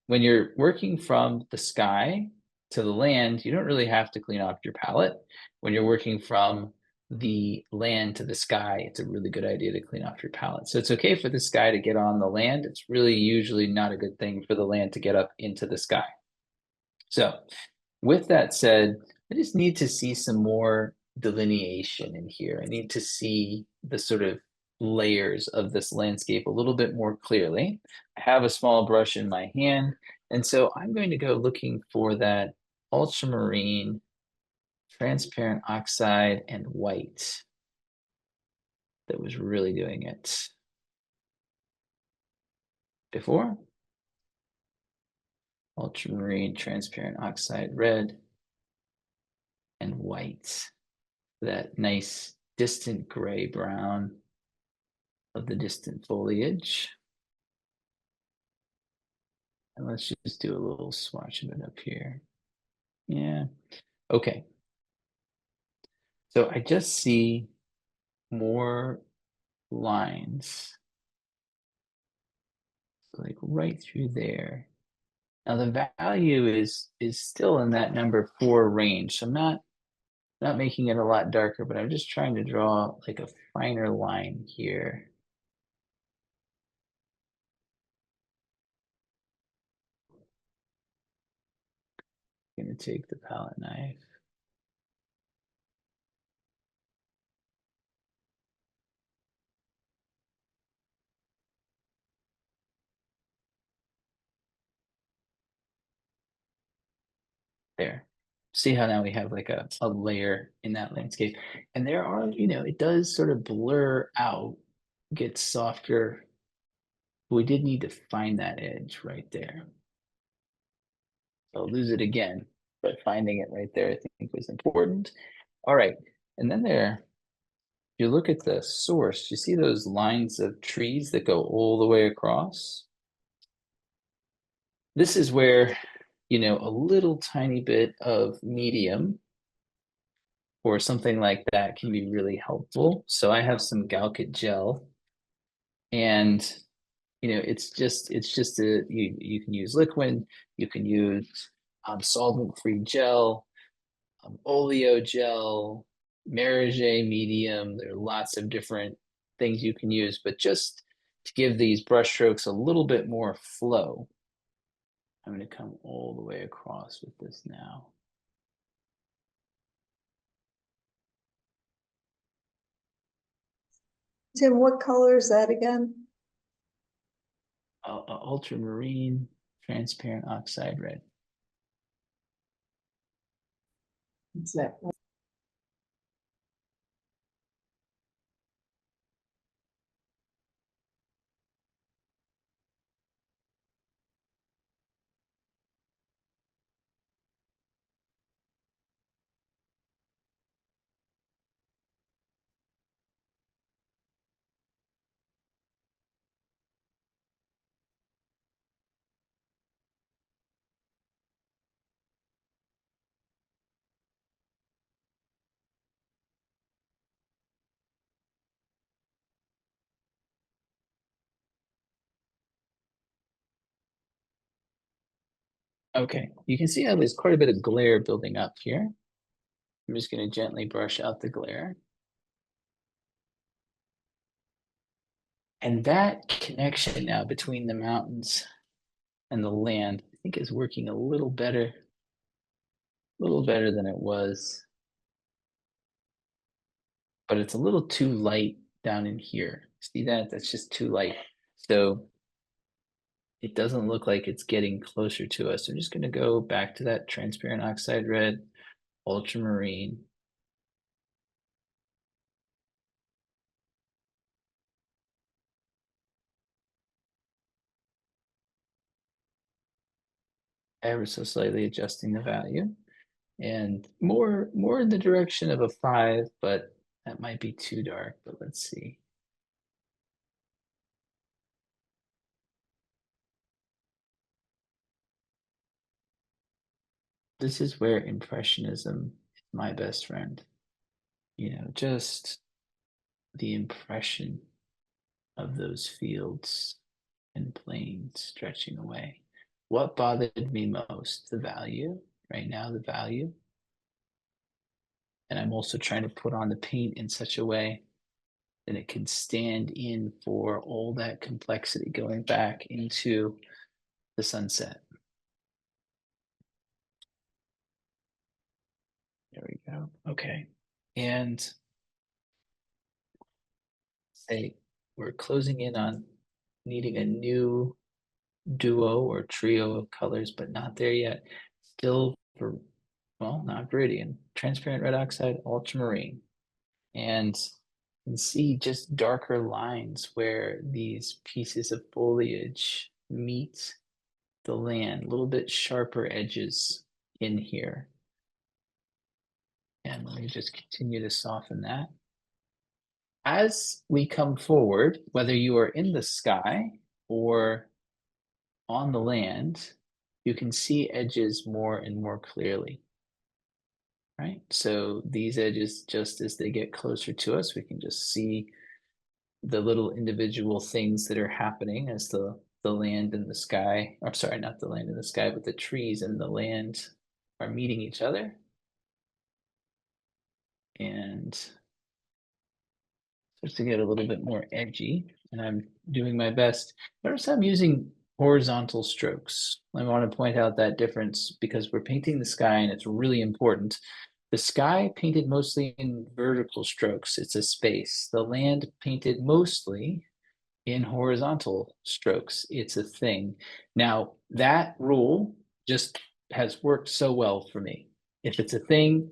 when you're working from the sky to the land, you don't really have to clean off your palette. When you're working from the land to the sky, it's a really good idea to clean off your palette. So it's okay for the sky to get on the land. It's really usually not a good thing for the land to get up into the sky. So with that said, I just need to see some more delineation in here. I need to see the sort of layers of this landscape a little bit more clearly. I have a small brush in my hand, and so I'm going to go looking for that ultramarine, transparent oxide, and white that was really doing it before. Ultramarine, transparent oxide, red, and white. That nice distant gray brown of the distant foliage. And let's just do a little swatch of it up here. Yeah, okay. So I just see more lines, like right through there. Now the value is still in that number 4 range. So I'm not making it a lot darker, but I'm just trying to draw like a finer line here. I'm gonna take the palette knife. There. See how now we have like a layer in that landscape. And there are, it does sort of blur out, get softer. We did need to find that edge right there. So I'll lose it again, but finding it right there, I think was important. All right. And then there, if you look at the source, you see those lines of trees that go all the way across? This is where, a little tiny bit of medium or something like that can be really helpful. So I have some Galkit gel, and it's just you can use liquid, you can use solvent-free gel, oleo gel, Merige medium. There are lots of different things you can use, but just to give these brush strokes a little bit more flow, I'm going to come all the way across with this now. Tim, what color is that again? Ultramarine, transparent oxide red. Exactly. Okay, you can see how there's quite a bit of glare building up here. I'm just going to gently brush out the glare. And that connection now between the mountains and the land, I think is working a little better than it was. But it's a little too light down in here. See that? That's just too light. So it doesn't look like it's getting closer to us. I'm just going to go back to that transparent oxide red, ultramarine. Ever so slightly adjusting the value. And more in the direction of a 5, but that might be too dark, but let's see. This is where impressionism is my best friend. Just the impression of those fields and plains stretching away. what bothered me most? The value, right now, the value. And I'm also trying to put on the paint in such a way that it can stand in for all that complexity going back into the sunset. There we go. Okay. And say we're closing in on needing a new duo or trio of colors, but not there yet. Still for, well, not Viridian, transparent red oxide, ultramarine. And you can see just darker lines where these pieces of foliage meet the land, a little bit sharper edges in here. And let me just continue to soften that. As we come forward, whether you are in the sky or on the land, you can see edges more and more clearly, right? So these edges, just as they get closer to us, we can just see the little individual things that are happening as the land and the sky, I'm sorry, not the land and the sky, but the trees and the land are meeting each other. And starts to get a little bit more edgy, and I'm doing my best. Notice I'm using horizontal strokes. I want to point out that difference because we're painting the sky and it's really important. The sky painted mostly in vertical strokes, it's a space. The land painted mostly in horizontal strokes, it's a thing. Now, that rule just has worked so well for me. If it's a thing,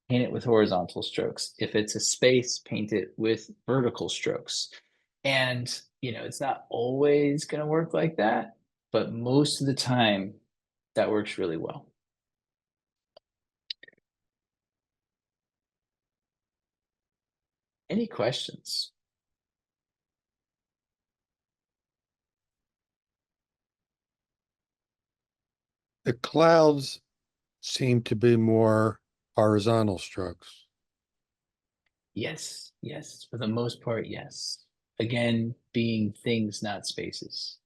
paint it with horizontal strokes. If it's a space, paint it with vertical strokes. And, it's not always going to work like that, but most of the time, that works really well. Any questions? The clouds seem to be more horizontal strokes. Yes, yes, for the most part, yes. Again, being things, not spaces.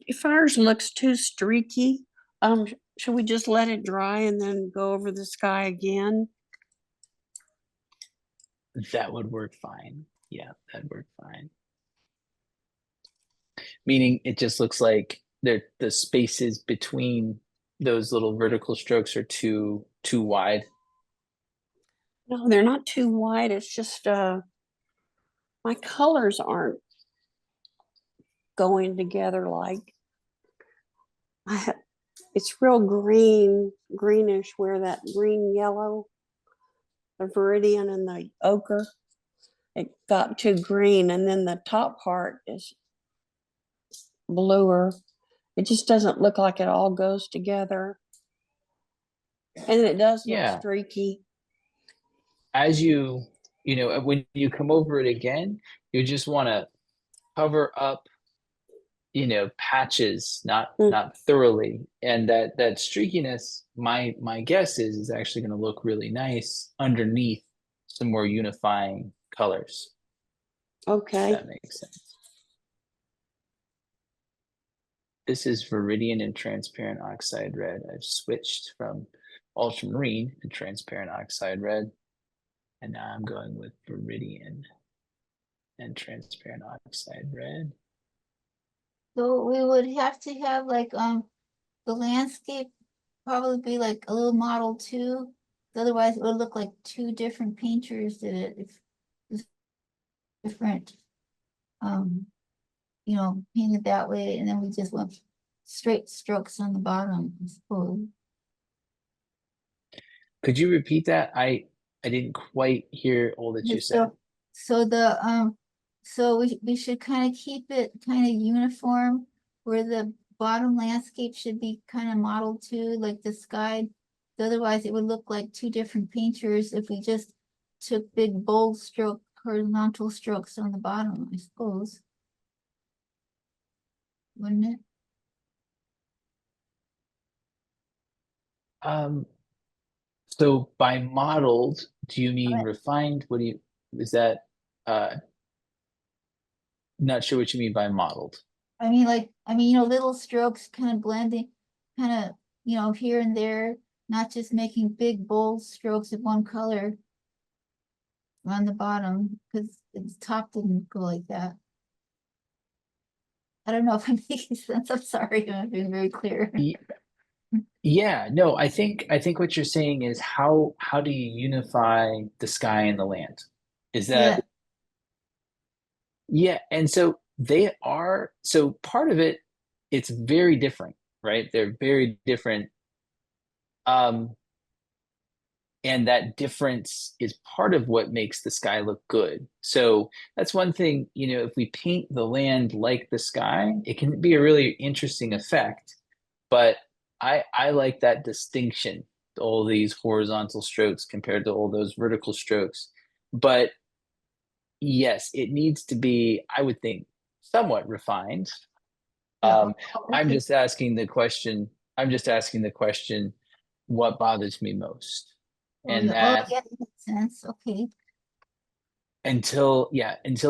If ours looks too streaky, should we just let it dry and then go over the sky again? That would work fine. Yeah, that'd work fine. Meaning it just looks like the spaces between those little vertical strokes are too wide. No, they're not too wide. It's just my colors aren't going together like it's real greenish where that green yellow, the viridian and the ochre, it got too green, and then the top part is bluer. It just doesn't look like it all goes together. And it does look Yeah. streaky. As when you come over it again, you just want to cover up, patches, not thoroughly. And that streakiness, my guess is actually going to look really nice underneath some more unifying colors. Okay. That makes sense. This is Viridian and transparent oxide red. I've switched from ultramarine and transparent oxide red. And now I'm going with Viridian and transparent oxide red. So we would have to have like, the landscape probably be like a little model too. Otherwise it would look like two different painters did it. If it's different, painted that way, and then we just went straight strokes on the bottom, I suppose. Could you repeat that? I didn't quite hear all that you said. So we should kind of keep it kind of uniform, where the bottom landscape should be kind of modeled too, like the sky. Otherwise, it would look like two different painters if we just took big bold stroke horizontal strokes on the bottom, I suppose. Wouldn't it? So by modeled, do you mean refined? Is that Not sure what you mean by modeled. I mean, you know, little strokes kind of blending, kind of, you know, here and there, not just making big bold strokes of one color on the bottom, because the top didn't go like that. I don't know if I'm making sense. I'm sorry, I'm not being very clear. Ye- Yeah, no, I think what you're saying is how do you unify the sky and the land? Is Yeah, that yeah, and so they are so part of it, it's very different, right? They're very different. Um, and that difference is part of what makes the sky look good. So that's one thing, you know, if we paint the land like the sky, it can be a really interesting effect. But I like that distinction, all these horizontal strokes compared to all those vertical strokes. But yes, it needs to be, I would think, somewhat refined. yeah, I'm okay. just asking the question, what bothers me most? Oh, And yeah, oh, that yeah, that makes sense, okay. until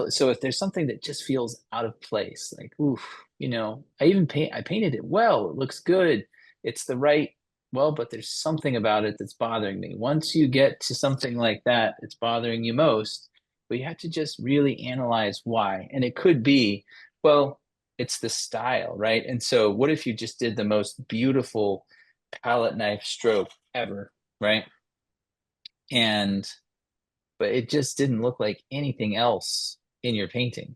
so if there's something that just feels out of place, like oof, you know, I painted it well, it looks good, it's the right well, but there's something about it that's bothering me. Once you get to something like that, it's bothering you most, but you have to just really analyze why. And it could be, well, it's the style, right? And so what if you just did the most beautiful palette knife stroke ever, right? And but it just didn't look like anything else in your painting.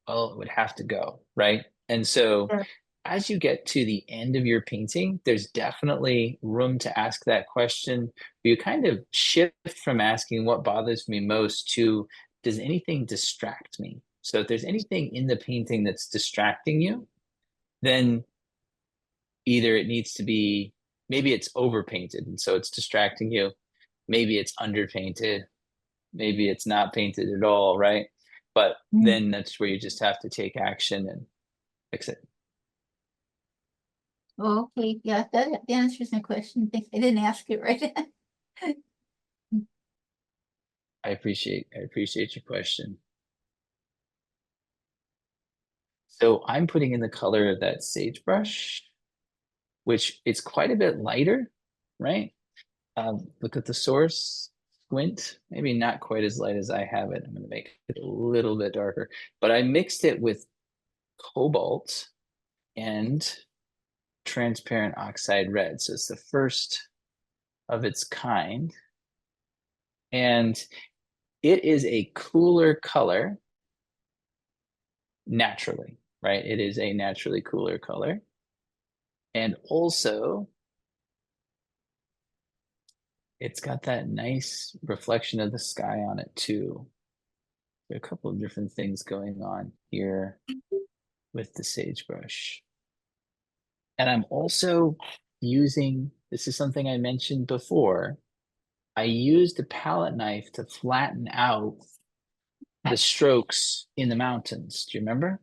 Well, it would have to go, right? And so Yeah. as you get to the end of your painting, there's definitely room to ask that question. You kind of shift from asking what bothers me most to does anything distract me? So if there's anything in the painting that's distracting you, then either it needs to be maybe it's overpainted and so it's distracting you, maybe it's underpainted, maybe it's not painted at all, right? But Mm. then that's where you just have to take action and fix it. Oh, okay, yeah, that answers my question, thanks, I didn't ask it right. I appreciate your question. So I'm putting in the color of that sagebrush, which it's quite a bit lighter, right? Look at the source, squint, maybe not quite as light as I have it. I'm going to make it a little bit darker, but I mixed it with cobalt and transparent oxide red. So it's the first of its kind. And it is a cooler color naturally, right? It is a naturally cooler color. And also, it's got that nice reflection of the sky on it too. There are a couple of different things going on here with the sagebrush. And I'm also using, this is something I mentioned before, I used a palette knife to flatten out the strokes in the mountains. Do you remember?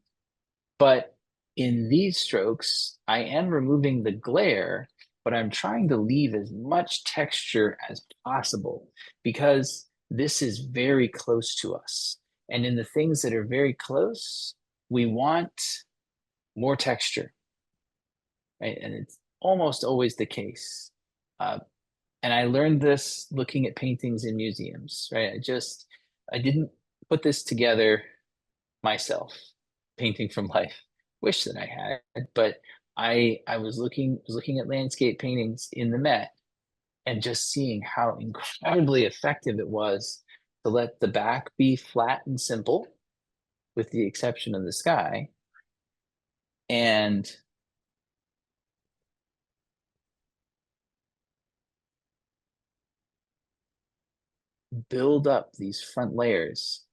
But in these strokes, I am removing the glare, but I'm trying to leave as much texture as possible because this is very close to us. And in the things that are very close, we want more texture, right? And it's almost always the case. And I learned this looking at paintings in museums, right? I didn't put this together myself, painting from life. Wish that I had, but I was looking at landscape paintings in the Met and just seeing how incredibly effective it was to let the back be flat and simple, with the exception of the sky, and build up these front layers.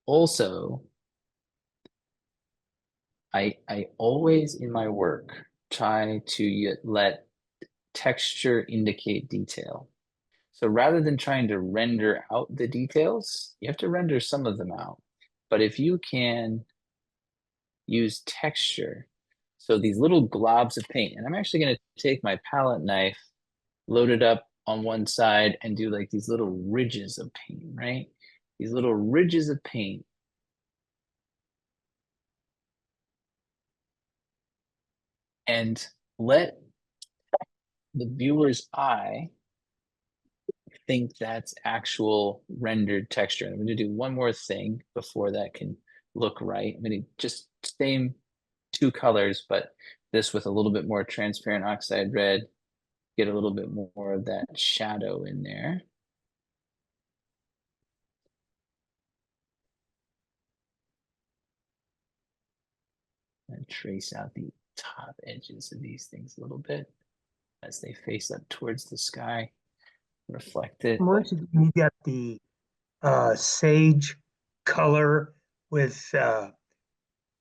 Also, I always in my work try to let texture indicate detail. So rather than trying to render out the details, you have to render some of them out. But if you can use texture, so these little globs of paint, and I'm actually going to take my palette knife, load it up on one side, and do like these little ridges of paint, right? These little ridges of paint and let the viewer's eye think that's actual rendered texture. I'm going to do one more thing before that can look right. I'm going to just same two colors, but this with a little bit more transparent oxide red, get a little bit more of that shadow in there. And trace out the top edges of these things a little bit as they face up towards the sky, reflect it. Once you get the sage color with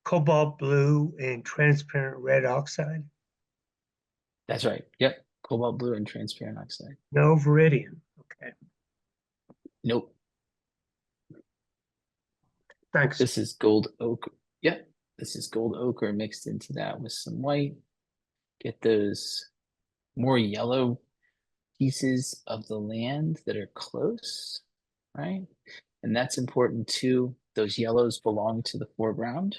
cobalt blue and transparent red oxide, That's right. Yep. Cobalt blue and transparent oxide. no viridian. Okay, Nope. thanks. This is gold ochre. Yep. This is gold ochre mixed into that with some white. Get those more yellow pieces of the land that are close, right? And that's important too. Those yellows belong to the foreground.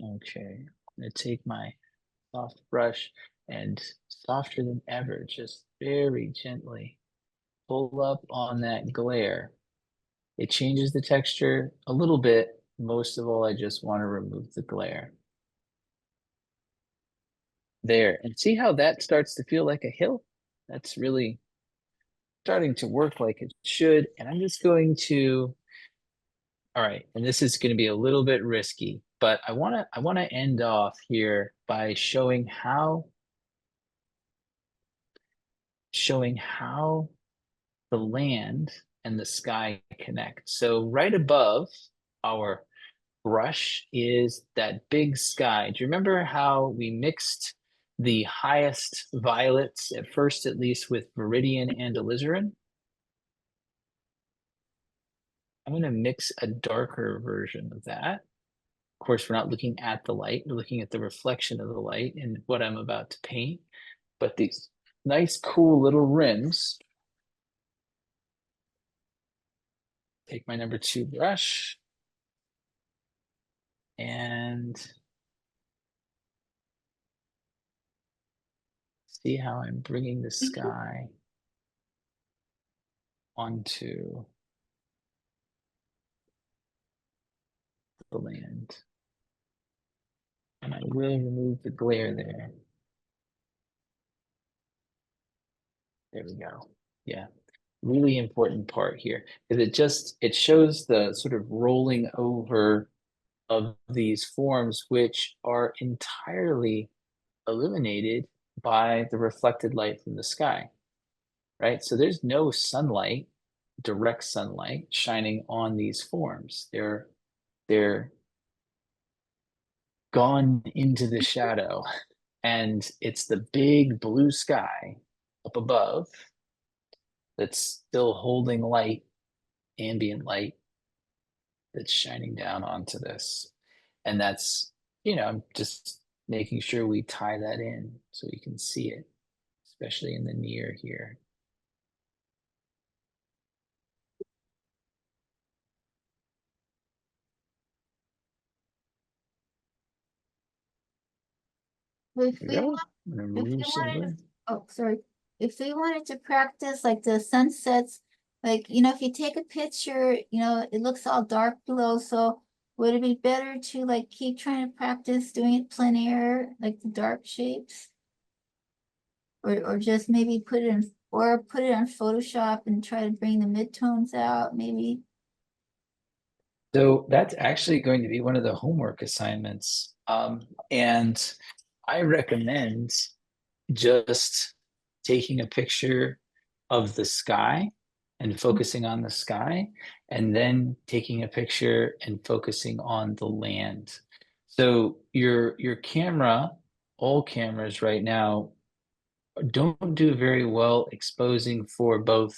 Okay, I'm gonna take my soft brush and softer than ever, just very gently pull up on that glare. It changes the texture a little bit. Most of all, I just want to remove the glare. There, and see how that starts to feel like a hill? That's really starting to work like it should. And I'm just going to, all right, and this is going to be a little bit risky, but I want to end off here by showing how the land and the sky connect. So right above our brush is that big sky. Do you remember how we mixed the highest violets at first, at least with viridian and alizarin? I'm going to mix a darker version of that. Of course, we're not looking at the light, we're looking at the reflection of the light in what I'm about to paint. But these nice, cool little rims. Take my number 2 brush and see how I'm bringing the sky onto the land. And I will remove the glare there. There we go. Yeah, really important part here is it shows the sort of rolling over of these forms, which are entirely illuminated by the reflected light from the sky, right? So there's no sunlight, direct sunlight shining on these forms. They're gone into the shadow, and it's the big blue sky up above that's still holding light, ambient light, that's shining down onto this. And that's, I'm just making sure we tie that in so you can see it, especially in the near here. If There we we go. want, I'm gonna if we remove some wanted, glare. oh, sorry. If we wanted to practice like the sunsets, like, if you take a picture, it looks all dark below. So would it be better to like keep trying to practice doing it plein air, like the dark shapes? Or just maybe put it on Photoshop and try to bring the midtones out, maybe? So that's actually going to be one of the homework assignments. And I recommend just taking a picture of the sky and focusing on the sky, and then taking a picture and focusing on the land. So your camera, all cameras right now, don't do very well exposing for both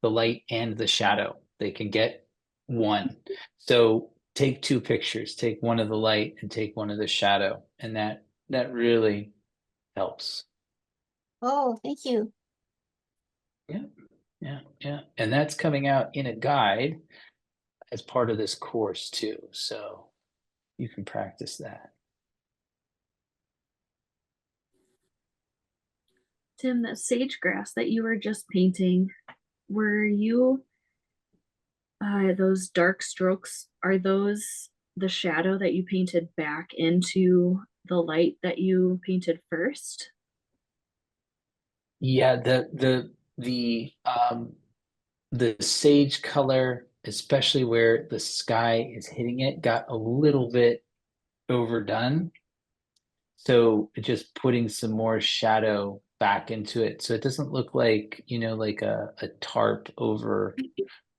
the light and the shadow. They can get one. So take 2 pictures, take one of the light and take one of the shadow, and that really helps. Oh, thank you. Yeah. And that's coming out in a guide as part of this course too. So you can practice that. Tim, the sage grass that you were just painting, were you those dark strokes, are those the shadow that you painted back into the light that you painted first? Yeah, the sage color, especially where the sky is hitting it, got a little bit overdone. So just putting some more shadow back into it. So it doesn't look like, like a tarp over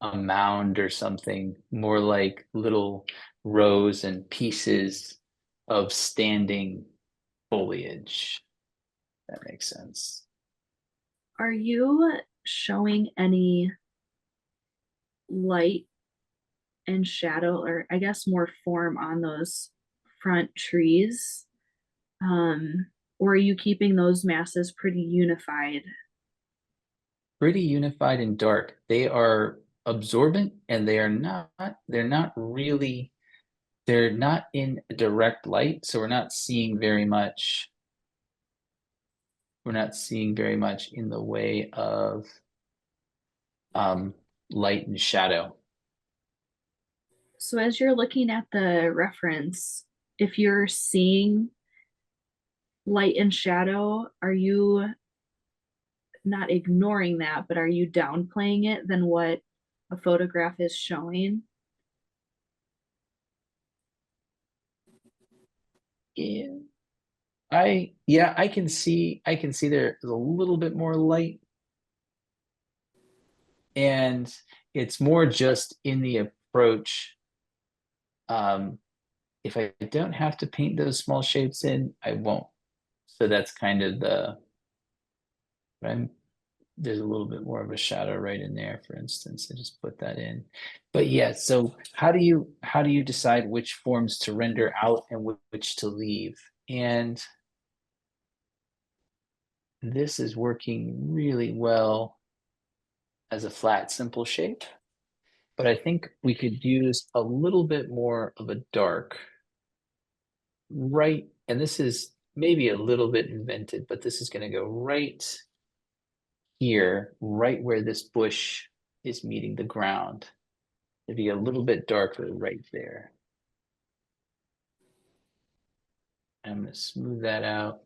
a mound or something, more like little rows and pieces of standing foliage. That makes sense. Are you showing any light and shadow, or I guess more form on those front trees? Or are you keeping those masses pretty unified? Pretty unified and dark. They are absorbent and they're not in direct light, so we're not seeing very much. We're not seeing very much in the way of light and shadow. So as you're looking at the reference, if you're seeing light and shadow, are you not ignoring that, but are you downplaying it than what a photograph is showing? Yeah. I can see there's a little bit more light, and it's more just in the approach. If I don't have to paint those small shapes in, I won't. So that's kind of there's a little bit more of a shadow right in there, for instance. I just put that in. But yeah, so how do you decide which forms to render out and which to leave? And this is working really well as a flat, simple shape. But I think we could use a little bit more of a dark right, and this is maybe a little bit invented, but this is going to go right here, right where this bush is meeting the ground. It'd be a little bit darker right there. I'm going to smooth that out.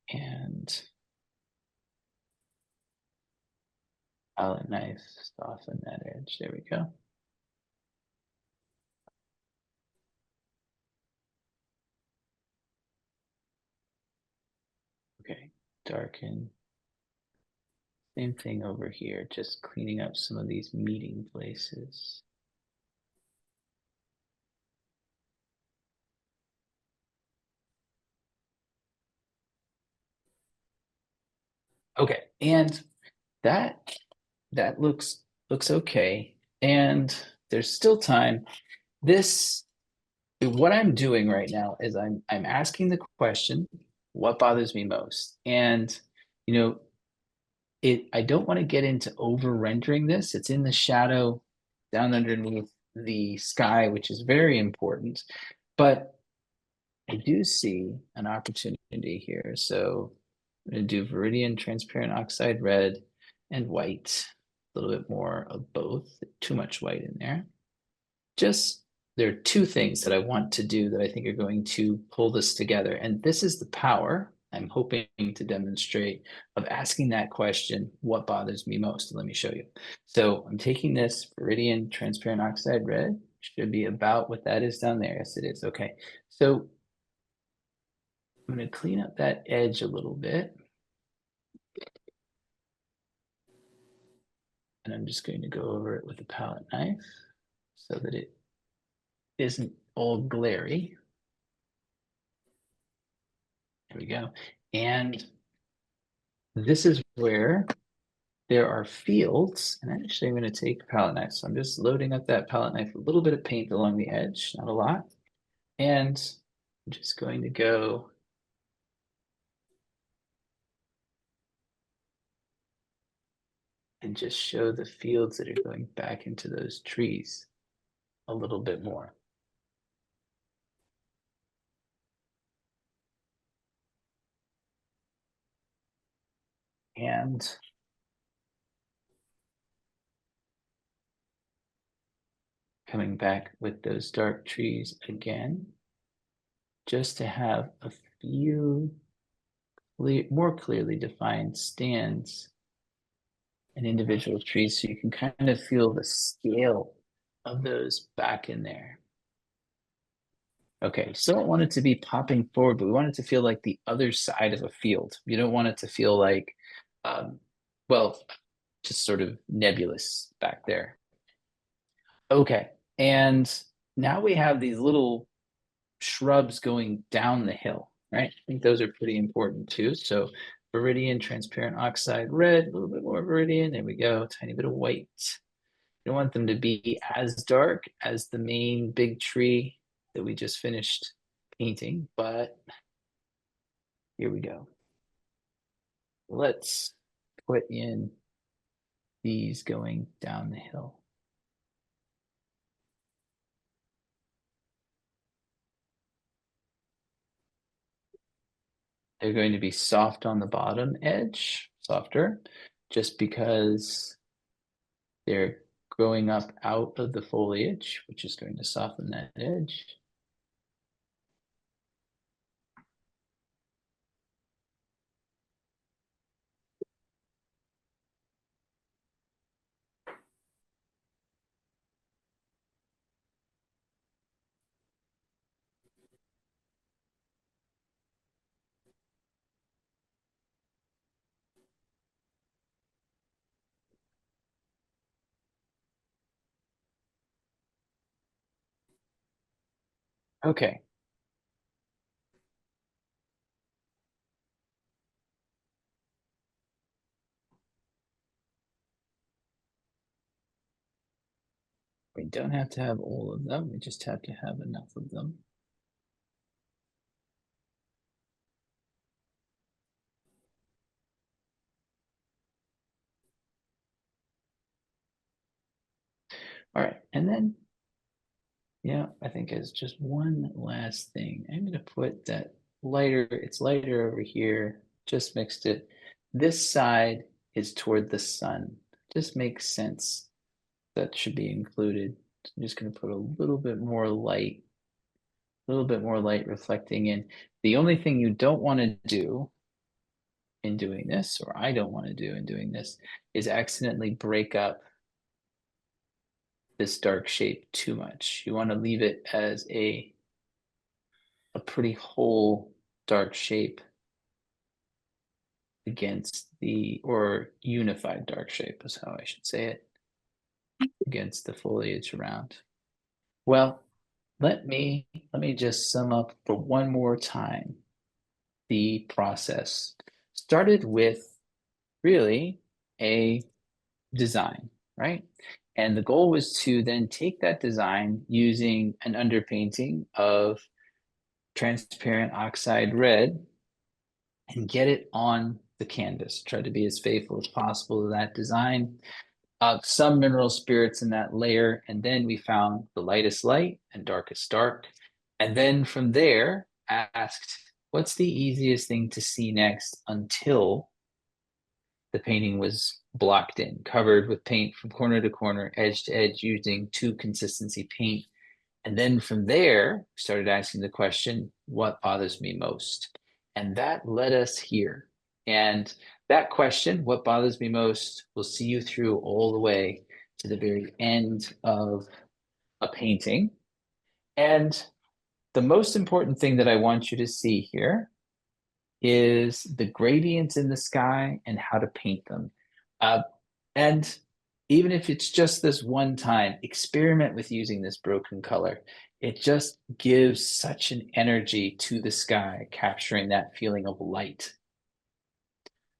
And palette knife, soften that edge. There we go. Okay, darken. Same thing over here, just cleaning up some of these meeting places. Okay, and that looks okay, and there's still time. What I'm doing right now is I'm asking the question, what bothers me most? And you know, I don't want to get into over rendering this. It's in the shadow down underneath the sky, which is very important. But I do see an opportunity here. So I'm going to do Viridian Transparent Oxide Red and white, a little bit more of both, too much white in there. There are two things that I want to do that I think are going to pull this together. And this is the power I'm hoping to demonstrate of asking that question, what bothers me most? And let me show you. So I'm taking this Viridian Transparent Oxide Red, should be about what that is down there. Yes, it is. Okay. So I'm going to clean up that edge a little bit. And I'm just going to go over it with a palette knife so that it isn't all glary. There we go. And this is where there are fields. And actually, I'm going to take a palette knife. So I'm just loading up that palette knife, a little bit of paint along the edge, not a lot. And I'm just going to go and just show the fields that are going back into those trees a little bit more. And coming back with those dark trees again, just to have a few more clearly defined stands and individual trees so you can kind of feel the scale of those back in there. Okay, still don't want it to be popping forward, but we want it to feel like the other side of a field. You don't want it to feel like, well, just sort of nebulous back there. Okay, and now we have these little shrubs going down the hill, right? I think those are pretty important too. So Viridian, transparent oxide red, a little bit more Viridian. There we go, tiny bit of white. You don't want them to be as dark as the main big tree that we just finished painting, but here we go. Let's put in these going down the hill. They're going to be soft on the bottom edge, softer, just because they're growing up out of the foliage, which is going to soften that edge. Okay. We don't have to have all of them, we just have to have enough of them. All right, and then, yeah, I think as just one last thing, I'm gonna put that lighter, it's lighter over here, just mixed it. This side is toward the sun, just makes sense. That should be included. So I'm just gonna put a little bit more light reflecting in. The only thing you don't wanna do in doing this, or I don't wanna do in doing this, is accidentally break up this dark shape too much. You want to leave it as a pretty whole dark shape against the, or unified dark shape is how I should say it, against the foliage around. Well, let me just sum up for one more time the process. Started with really a design, right? And the goal was to then take that design using an underpainting of transparent oxide red and get it on the canvas. Try to be as faithful as possible to that design. Some mineral spirits in that layer, and then we found the lightest light and darkest dark. And then from there, asked, what's the easiest thing to see next until the painting was blocked in, covered with paint from corner to corner, edge to edge, using 2 consistency paint. And then from there, we started asking the question, what bothers me most? And that led us here. And that question, what bothers me most, will see you through all the way to the very end of a painting. And the most important thing that I want you to see here is the gradients in the sky and how to paint them. And even if it's just this one time, experiment with using this broken color. It just gives such an energy to the sky, capturing that feeling of light